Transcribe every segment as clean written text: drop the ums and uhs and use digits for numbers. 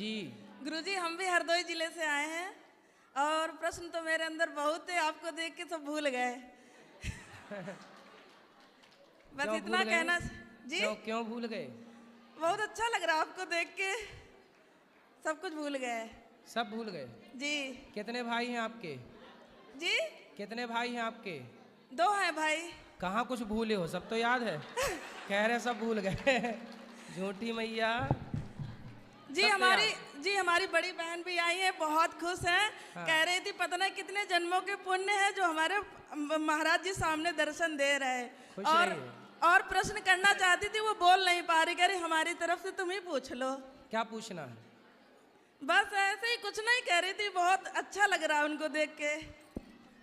जी गुरुजी, हम भी हरदोई जिले से आए हैं और प्रश्न तो मेरे अंदर बहुत है, आपको देख के सब भूल गए। बस क्यों इतना भूल गए? कहना जी। क्यों भूल गए? बहुत अच्छा लग रहा आपको देख के, सब कुछ भूल गए। सब भूल गए? जी। कितने भाई हैं आपके? जी, कितने भाई हैं आपके? 2 हैं भाई। कहाँ कुछ भूले हो? सब तो याद है। कह रहे सब भूल गए। झूठी मैया। जी हमारी बड़ी बहन भी आई है, बहुत खुश हैं। हाँ। कह रही थी पता नहीं कितने जन्मों के पुण्य है जो हमारे महाराज जी सामने दर्शन दे रहे हैं। खुश और रहिए। और प्रश्न करना चाहती थी, वो बोल नहीं पा रही, कह रही हमारी तरफ से तुम ही पूछ लो। क्या पूछना है? बस ऐसे ही कुछ नहीं कह रही थी, बहुत अच्छा लग रहा है उनको देख के।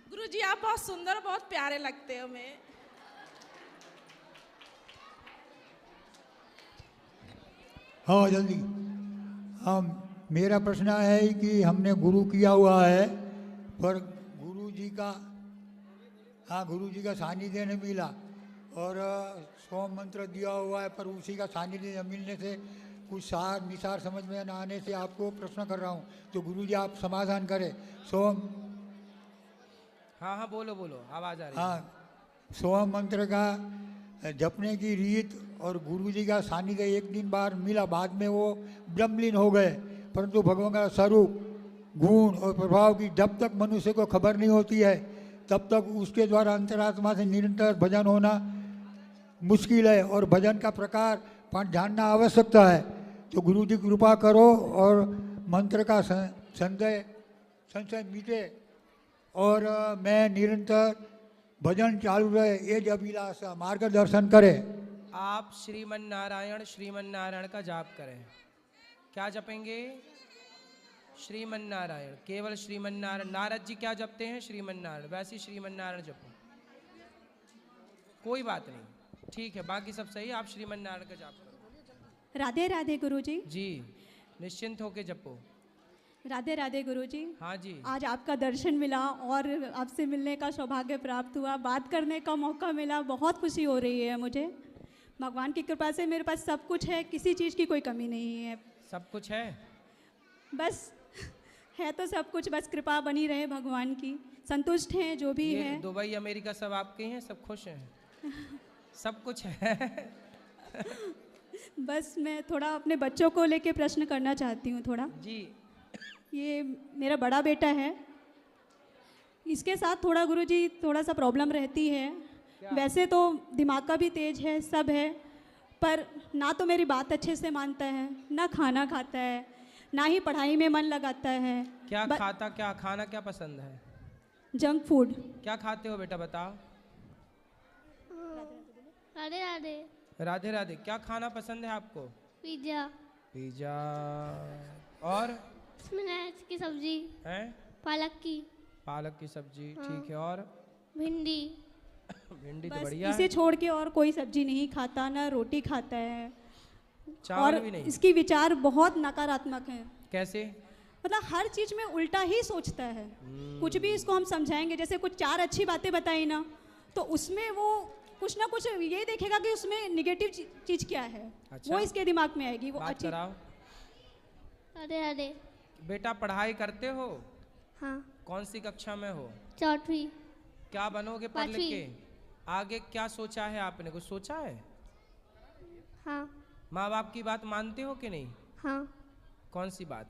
गुरुजी, आप बहुत सुंदर और बहुत प्यारे लगते हो। मैं हाँ जल्दी। हाँ, मेरा प्रश्न है कि हमने गुरु किया हुआ है पर गुरु जी का सानिध्य नहीं मिला और सोम मंत्र दिया हुआ है पर उसी का सानिध्य न मिलने से कुछ सार निसार समझ में न आने से आपको प्रश्न कर रहा हूँ, तो गुरु जी आप समाधान करें। हाँ बोलो आवाज आ रही है। हाँ, सोम मंत्र का जपने की रीत और गुरु जी का सानिध्य एक दिन बार मिला, बाद में वो ब्रह्मलीन हो गए, परंतु भगवान का स्वरूप, गुण और प्रभाव की जब तक मनुष्य को खबर नहीं होती है तब तक उसके द्वारा अंतरात्मा से निरंतर भजन होना मुश्किल है और भजन का प्रकार जानना आवश्यकता है। तो गुरु जी कृपा करो और मंत्र का संशय मिटे और मैं निरंतर भजन चालू रहे, ये जब अभिलाषा मार्गदर्शन करे। आप श्रीमन नारायण का जाप करें। क्या जपेंगे? श्रीमन नारायण, केवल श्रीमन नारायण। नारद जी क्या जपते हैं? श्रीमन नारायण। वैसे ही श्रीमन नारायण जपो, कोई बात नहीं, ठीक है, बाकी सब सही। आप श्रीमन नारायण का जाप करो। राधे राधे गुरुजी। जी, निश्चिंत होके जपो। राधे राधे गुरुजी। हाँ जी। आज आपका दर्शन मिला और आपसे मिलने का सौभाग्य प्राप्त हुआ, बात करने का मौका मिला, बहुत खुशी हो रही है मुझे। भगवान की कृपा से मेरे पास सब कुछ है, किसी चीज़ की कोई कमी नहीं है। सब कुछ है? बस है तो सब कुछ, बस कृपा बनी रहे भगवान की। संतुष्ट हैं जो भी है। दुबई अमेरिका सब आपके हैं, सब खुश हैं। सब कुछ है। बस मैं थोड़ा अपने बच्चों को लेके प्रश्न करना चाहती हूँ थोड़ा। जी। ये मेरा बड़ा बेटा है, इसके साथ थोड़ा गुरुजी थोड़ा सा प्रॉब्लम रहती है। वैसे तो दिमाग का भी तेज है, सब है, पर ना तो मेरी बात अच्छे से मानता है, ना खाना खाता है, ना ही पढ़ाई में मन लगाता है। क्या खाना क्या पसंद है? Junk food. क्या खाते हो बेटा, बताओ। राधे राधे। राधे राधे। क्या खाना पसंद है आपको? पिज्जा और स्पिनच की सब्जी है? पालक की सब्जी, ठीक है। और भिंडी। भिंडी तो बस बढ़िया इसे है। छोड़ के और कोई सब्जी नहीं खाता, ना रोटी खाता है। चावल और भी नहीं? इसकी विचार बहुत नकारात्मक है। कैसे? मतलब हर चीज में उल्टा ही सोचता है। कुछ भी इसको हम समझाएंगे, जैसे कुछ 4 अच्छी बातें बताई ना, तो उसमें वो कुछ ना कुछ ये देखेगा कि उसमें निगेटिव चीज क्या है। अच्छा? वो इसके दिमाग में आएगी। वो बात अच्छी। कराओ। राधे राधे। बेटा पढ़ाई करते हो? हाँ। कौन सी कक्षा में हो? 4वीं। क्या बनोगे पढ़ लिख के? आगे क्या सोचा है आपने, कुछ सोचा है? हाँ। माँ बाप की बात मानते हो कि नहीं? हाँ। कौन सी बात?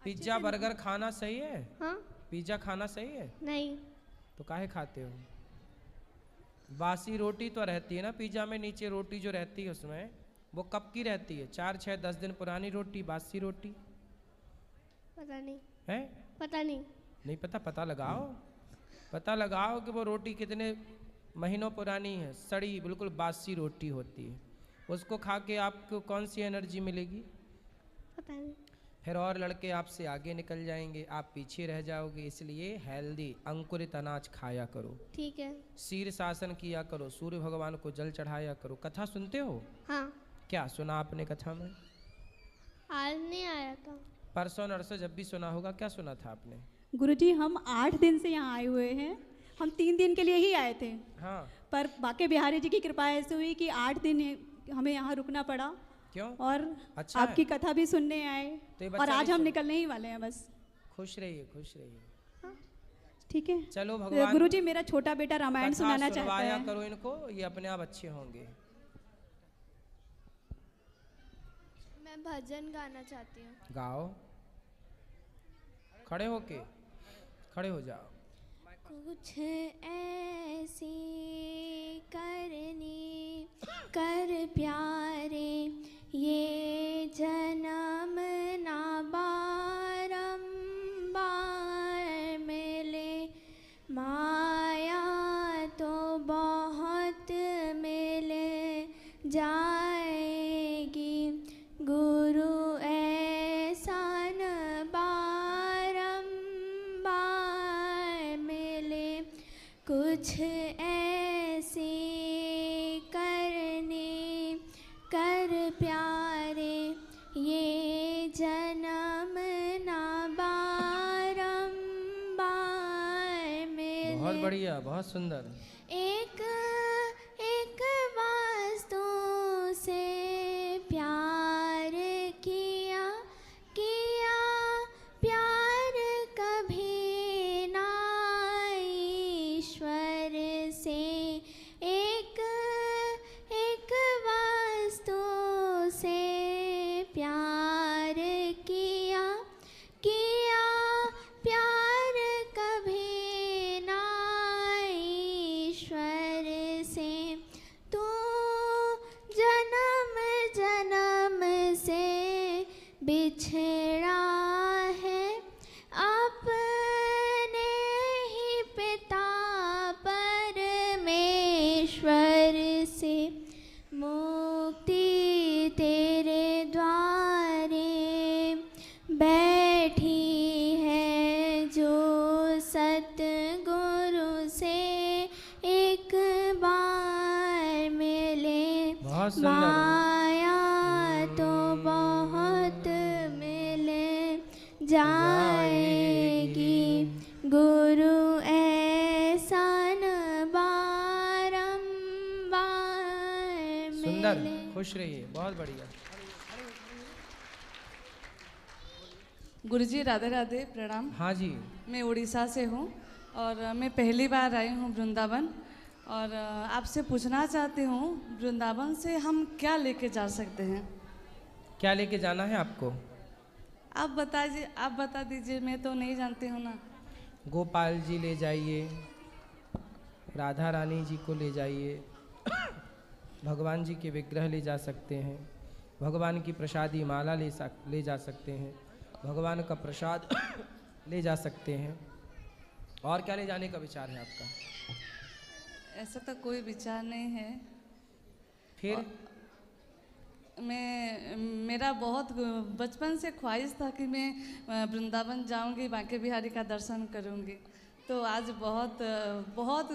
पिज्जा बर्गर खाना सही है? हाँ। पिज्जा खाना सही है? नहीं। तो काहे खाते हो? बासी रोटी तो रहती है ना पिज्जा में, नीचे रोटी जो रहती है उसमें, वो कब की रहती है? 4, 6, 10 दिन पुरानी रोटी, बासी रोटी। पता नहीं है? पता नहीं। नहीं पता? पता लगाओ कि वो रोटी कितने महीनों पुरानी है। सड़ी बिल्कुल बासी रोटी होती है, उसको खा के आपको कौन सी एनर्जी मिलेगी? पता नहीं। फिर और लड़के आपसे आगे निकल जाएंगे, आप पीछे रह जाओगे। इसलिए हेल्दी अंकुरित अनाज खाया करो। ठीक है। शीर शासन किया करो, सूर्य भगवान को जल चढ़ाया करो। कथा सुनते हो? हाँ। क्या सुना आपने कथा में? आज नहीं आया था। परसों नरसों जब भी सुना होगा। क्या सुना था आपने? गुरुजी हम 8 दिन से यहाँ आए हुए हैं। हम 3 दिन के लिए ही आए थे। हाँ। पर बाके बिहारी जी की कृपा ऐसे हुई कि 8 दिन हमें यहाँ रुकना पड़ा क्यों? और अच्छा है। आपकी कथा भी सुनने आए तो ये और बच्चा आज नहीं हम सुन- निकलने ही वाले हैं बस। खुश रहिए, खुश रहिए। ठीक है। चलो भगवान गुरुजी, मेरा छोटा बेटा रामायण कथा सुनाना चाहता सुनवाया है। करो इनको, ये अपने आप अच्छे होंगे। मैं भजन गाना चाहती हूँ। गाओ, खड़े होके, खड़े हो जाओ। कुछ ऐसी करनी कर प्यारे, ये जन्म ना बारंबार मिले। माया तो बहुत मिले जाएगी, गुरु एहसान बारंबार मिले। कुछ ऐसी करनी कर प्यारे, ये जन्म ना बारंबार मिले। बहुत बढ़िया, बहुत सुंदर। एक एक वास्तु से प्यार किया किया, प्यार कभी ना ईश्वर से। एक एक वास्तु से प्यार किया किया, प्यार कभी ना ईश्वर से। तू जन्म जन्म से बिछड़ा है अपने ही पिता परमेश्वर से। मुक्ति तेरे द्वारे बैठी है, जो सतगुरु से एक बार मिले। बहुत सुंदर। माया तो बहुत मिले जाएगी, गुरु एहसान बारंबार सुंदर, मिले। खुश रहिए, बहुत बढ़िया। गुरुजी राधे राधे, प्रणाम। हाँ जी, मैं उड़ीसा से हूँ और मैं पहली बार आई हूँ वृंदावन, और आपसे पूछना चाहती हूँ वृंदावन से हम क्या लेके जा सकते हैं? क्या लेके जाना है आपको? आप बता दीजिए, मैं तो नहीं जानती हूँ ना। गोपाल जी ले जाइए, राधा रानी जी को ले जाइए, भगवान जी के विग्रह ले जा सकते हैं, भगवान की प्रसादी माला ले जा सकते हैं, भगवान का प्रसाद ले जा सकते हैं। और क्या ले जाने का विचार है आपका? ऐसा तो कोई विचार नहीं है। फिर मेरा बहुत बचपन से ख्वाहिश था कि मैं वृंदावन जाऊंगी, बांके बिहारी का दर्शन करूंगी। तो आज बहुत बहुत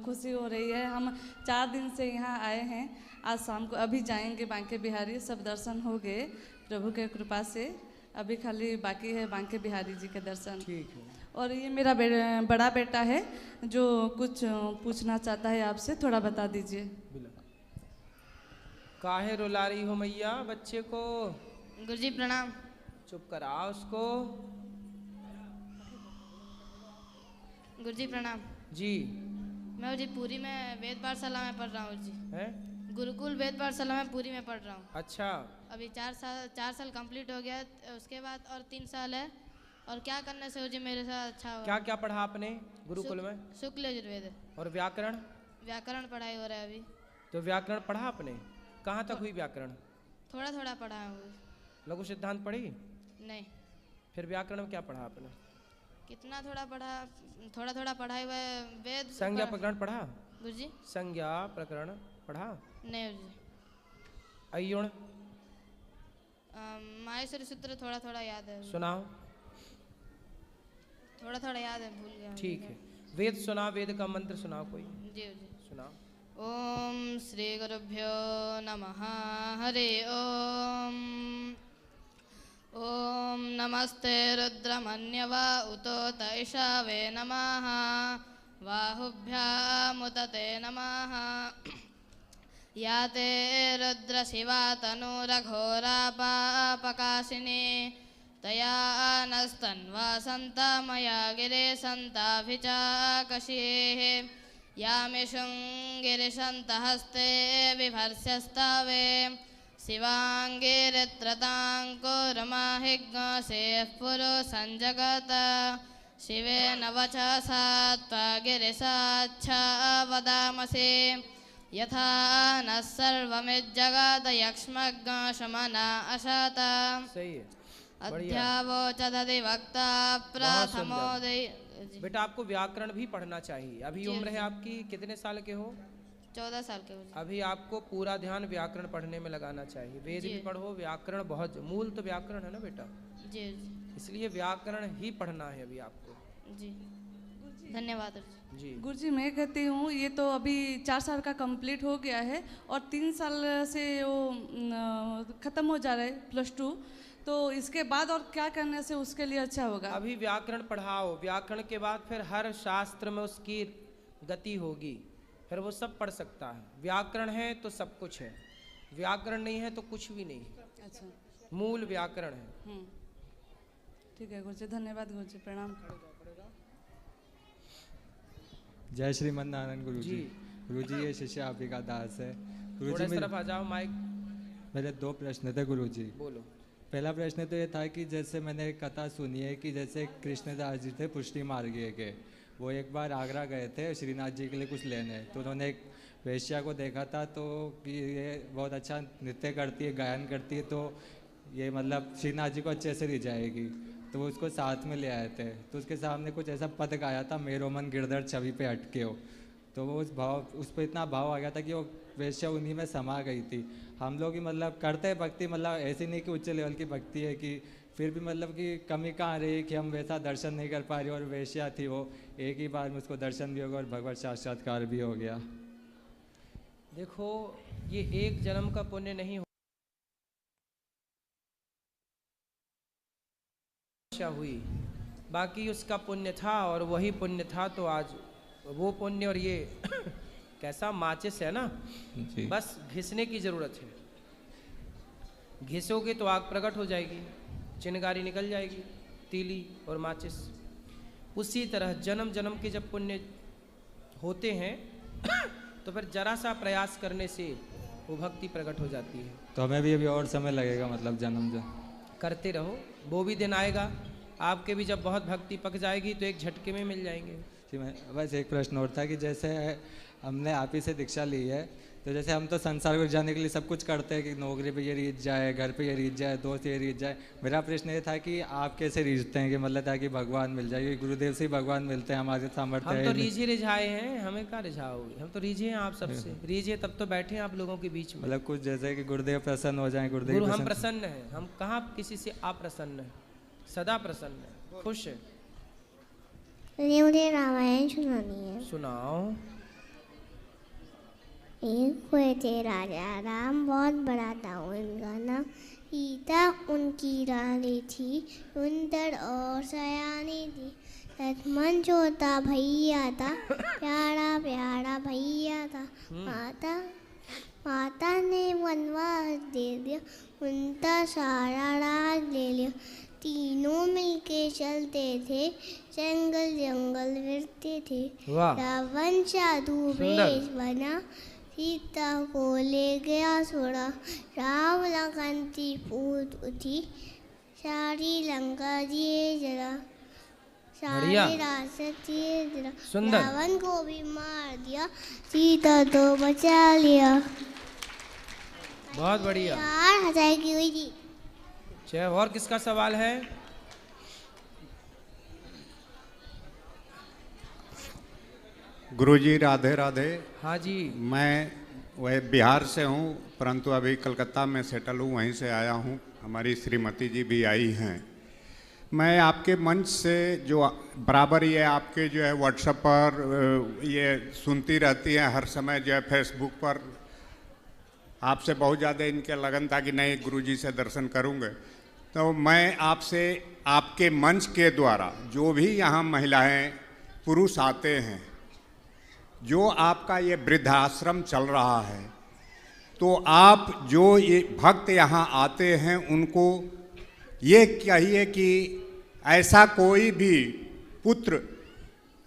खुशी हो रही है। हम 4 दिन से यहाँ आए हैं, आज शाम को अभी जाएंगे बांके बिहारी। सब दर्शन हो गए प्रभु के कृपा से, अभी खाली बाकी है बांके बिहारी जी के दर्शन। ठीक है। और ये मेरा बड़ा बेटा है जो कुछ पूछना चाहता है आपसे, थोड़ा बता दीजिए। काहे रुला रही हो मैया बच्चे को? गुरुजी प्रणाम। चुप कराओ उसको। गुरुजी प्रणाम। जी मैं जी पूरी में वेद पाठशाला में पढ़ रहा हूँ जी। है? गुरुकुल वेद पाठशाला में पूरी में पढ़ रहा हूँ। अच्छा, अभी 4 साल कंप्लीट हो गया, उसके बाद और 3 साल है। और क्या करने से हो जी मेरे साथ अच्छा हुआ? क्या क्या पढ़ा आपने गुरुकुल में? शुक्ल यजुर्वेद और व्याकरण? व्याकरण पढ़ाई हो रहा है अभी। तो व्याकरण पढ़ा आपने? कहाँ तक हुई व्याकरण? थोड़ा थोड़ा पढ़ा हूँ। लघु सिद्धांत पढ़ी? नहीं। फिर व्याकरण में क्या पढ़ा आपने? कितना थोड़ा पढ़ा, थोड़ा थोड़ा पढ़ाई हुआ है। वेद संज्ञा प्रकरण पढ़ा? गुरुजी संज्ञा प्रकरण पढ़ा? नहीं गुरुजी। अय्युण? माहेश्वरी सूत्र थोड़ा थोड़ा याद है। सुनाओ। थोड़ा थोड़ा याद है, भूल गया। ठीक है, वेद सुनाओ, वेद का मंत्र सुनाओ कोई। जी जी सुनाओ। ओम श्री गुरुभ्यो नमः। हरि ओम। ओम नमस्ते रुद्रमन्यवा उतो तैषावे नमः। बाहुभ्यामुदते नमः। या ते रुद्रशिवा तनुरघोरा पापकाशिनी तया नस्तन्वा सन्ता मया गिरे सन्ताभिचाकशीः यामिषुङ्गिरिशन्तहस्ते बिभर्स्यस्तावे शिवाङ्गिरित्रताङ्कुरमाहिग्सेः पुरुषञ्जगत शिवेन वचसा त्वा गिरिशाच्छा वदामसि यथा नः सर्वमिज्जगदयक्ष्मग्शमना अशत सही है, अध्यावोचदधिवक्ता प्रथमोदय। बेटा आपको व्याकरण भी पढ़ना चाहिए। अभी जी, उम्र है जी। आपकी कितने साल के हो? 14 साल के हो जी। अभी आपको पूरा ध्यान व्याकरण पढ़ने में लगाना चाहिए। वेद जी। भी पढ़ो, व्याकरण बहुत मूल तो व्याकरण है ना बेटा, जी जी इसलिए व्याकरण ही पढ़ना है अभी आपको। जी धन्यवाद जी गुरुजी मैं कहती हूँ ये तो अभी 4 साल का कंप्लीट हो गया है और 3 साल से वो ख़त्म हो जा रहा है +2, तो इसके बाद और क्या करने से उसके लिए अच्छा होगा? अभी व्याकरण पढ़ाओ, व्याकरण के बाद फिर हर शास्त्र में उसकी गति होगी, फिर वो सब पढ़ सकता है। व्याकरण है तो सब कुछ है, व्याकरण नहीं है तो कुछ भी नहीं है। अच्छा, मूल व्याकरण है। ठीक है गुरुजी, धन्यवाद गुरुजी, प्रणाम। जय श्रीमन नारायण गुरुजी। जी। गुरुजी ये शिष्य आप ही का दास है। थोड़ा गुरुजी इस तरफ आ जाओ, माइक मेरे 2 प्रश्न थे गुरुजी। बोलो। पहला प्रश्न तो ये था कि जैसे मैंने कथा सुनी है कि जैसे कृष्णदास जी थे पुष्टि मार्गीय के, वो एक बार आगरा गए थे श्रीनाथ जी के लिए कुछ लेने, तो उन्होंने एक वेश्या को देखा था तो कि ये बहुत अच्छा नृत्य करती है, गायन करती है, तो ये मतलब श्रीनाथ जी को अच्छे से रिझाएगी, तो वो उसको साथ में ले आए थे। तो उसके सामने कुछ ऐसा पद गाया था, मेरो मन गिरधर छवि पे अटके हो, तो वो उस पर इतना भाव आ गया था कि वो वेश्या उन्हीं में समा गई थी। हम लोग ही मतलब करते हैं भक्ति, मतलब ऐसी नहीं कि उच्च लेवल की भक्ति है कि फिर भी मतलब कि कमी कहाँ रही कि हम वैसा दर्शन नहीं कर पा रहे, और वेश्या थी वो, एक ही बार में उसको दर्शन भी हो गया और भगवत साक्षात्कार भी हो गया। देखो ये एक जन्म का पुण्य नहीं हुई, बाकी उसका पुण्य था और वही पुण्य था, तो आज वो पुण्य और ये कैसा माचिस है ना, जी। बस घिसने की जरूरत है, घिसोगे तो आग प्रकट हो जाएगी, चिनगारी निकल जाएगी, तीली और माचिस। उसी तरह जन्म जन्म के जब पुण्य होते हैं तो फिर जरा सा प्रयास करने से वो भक्ति प्रकट हो जाती है। तो हमें भी अभी और समय लगेगा, मतलब जन्म करते रहो, वो भी दिन आएगा आपके भी जब बहुत भक्ति पक जाएगी तो एक झटके में मिल जाएंगे। जी, मैं बस एक प्रश्न और था कि जैसे हमने आप ही से दीक्षा ली है, तो जैसे हम तो संसार को जाने के लिए सब कुछ करते हैं कि नौकरी पे ये रीझ जाए, घर पे ये रीझ जाए, दोस्त ये रीझ जाए। मेरा प्रश्न ये था कि आप कैसे रीझते हैं कि मतलब ताकि भगवान मिल जाए, क्योंकि गुरुदेव से ही भगवान मिलते हैं, हमारे सामर्थ्य हम है तो नहीं। रीझे रिझाए हैं, हमें क्या रिझाओगे, हम तो रीझे हैं आप सबसे, रीझे तब तो बैठे हैं आप लोगों के बीच में। मतलब कुछ जैसे कि गुरुदेव प्रसन्न हो जाए, गुरुदेव गुरु हम प्रसन्न हैं, हम कहाँ किसी से अप्रसन्न हैं, सदा प्रसन्न है, खुश है। मुझे रामायण सुनानी है। सुनाओ। एक हुए थे राजा राम, बहुत बड़ा था उनका नाम, सीता उनकी रानी थी, सुंदर और सयानी थी। लक्ष्मण छोटा भैया था, प्यारा प्यारा भैया था। माता ने वनवास दे दिया, उनका सारा राज ले लिया। तीनों मिलके चलते थे, जंगल जंगल फिरते थे। रावण साधु वेश बना, सीता को ले गया छोड़ा। राम लखन की पूत उठी, सारी लंका दिए जरा, सारी रास्ते दिए जरा। रावण को भी मार दिया, सीता तो बचा लिया। बहुत बढ़िया। 4000 की हुई थी। चलिए, और किसका सवाल है? गुरुजी राधे राधे। हाँ जी। मैं वह बिहार से हूँ, परंतु अभी कलकत्ता में सेटल हूँ, वहीं से आया हूँ। हमारी श्रीमती जी भी आई हैं। मैं आपके मंच से जो बराबर ये आपके जो है व्हाट्सएप पर ये सुनती रहती हैं हर समय, जो है फेसबुक पर आपसे बहुत ज़्यादा इनके लगन था कि नहीं गुरुजी से दर्शन करूँगे। तो मैं आपसे आपके मंच के द्वारा जो भी यहाँ महिलाएं पुरुष आते हैं, जो आपका ये वृद्धाश्रम चल रहा है, तो आप जो ये भक्त यहाँ आते हैं उनको ये कहिए कि ऐसा कोई भी पुत्र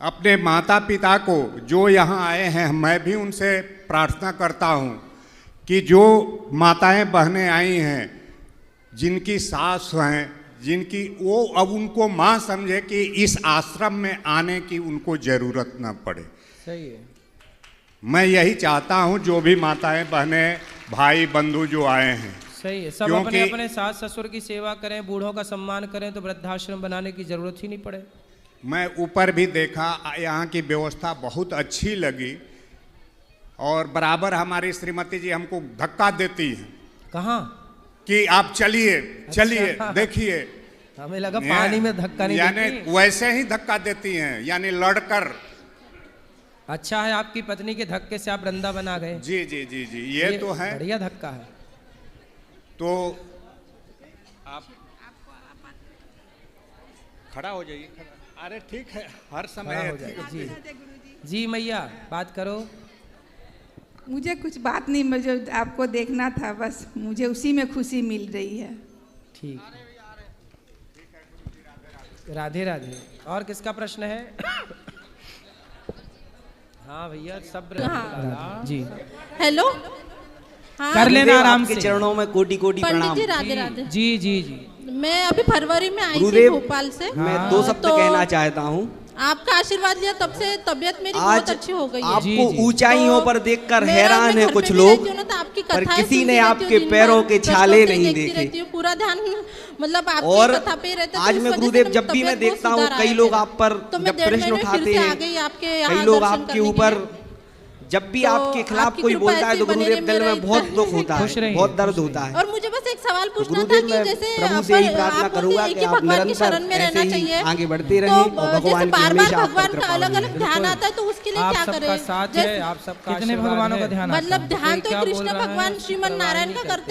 अपने माता पिता को जो यहाँ आए हैं, मैं भी उनसे प्रार्थना करता हूँ कि जो माताएं बहनें आई हैं, जिनकी सास हैं, जिनकी वो अब उनको माँ समझे कि इस आश्रम में आने की उनको ज़रूरत न पड़े। सही है। मैं यही चाहता हूँ जो भी माताएं बहनें भाई बंधु जो आए हैं, सही है, सब अपने अपने सास ससुर की सेवा करें, बूढ़ों का सम्मान करें, तो वृद्धाश्रम बनाने की जरूरत ही नहीं पड़े। मैं ऊपर भी देखा, यहाँ की व्यवस्था बहुत अच्छी लगी और बराबर हमारी श्रीमती जी हमको धक्का देती हैं। कहाँ? कि आप चलिए चलिए देखिए। हमें लगा पानी में धक्का नहीं देती। यानी वैसे ही धक्का देती हैं, यानी लड़कर। अच्छा है आपकी पत्नी के धक्के से आप वृंदावन आ गए। जी जी जी जी, ये तो है, बढ़िया धक्का है। तो आप खड़ा हो जाइए। अरे ठीक है, हर समय जी जी मैया बात करो। मुझे कुछ बात नहीं, मुझे आपको देखना था बस, मुझे उसी में खुशी मिल रही है। ठीक, राधे राधे। और किसका प्रश्न है? हाँ भैया सब जी। हेलो, हाँ, कर लेना आराम से। चरणों में कोटि कोटि प्रणाम। पंडित जी राधे राधे। जी जी जी। मैं अभी फरवरी में आई थी भोपाल से। मैं 2 शब्द कहना चाहता हूँ। आपका आशीर्वाद लिया तब से तबीयत मेरी बहुत अच्छी हो गई है। आपको ऊंचाइयों पर देखकर हैरान है कुछ लोग, पर किसी ने आपके पैरों के छाले नहीं देखे। पूरा ध्यान मतलब और आज मैं गुरुदेव जब भी मैं देखता हूँ कई लोग आप पर जब प्रश्न उठाते हैं, कई लोग आपके ऊपर जब भी आपके खिलाफ कोई बोलता है तो गुरुदेव दिल में बहुत दुख होता है, बहुत दर्द होता है। और मुझे बस एक सवाल पूछना था कि जैसे प्रभु से ही प्रार्थना करूंगा कि आप निरंतर ऐसे ही आगे बढ़ते रहें और भगवान की हमेशा आप पर कृपा बनी। अलग अलग ध्यान आता है तो उसके लिए क्या करें? साथ है, आप सबका कितने भगवानों का ध्यान, मतलब ध्यान तो कृष्ण भगवान श्रीमन नारायण का करते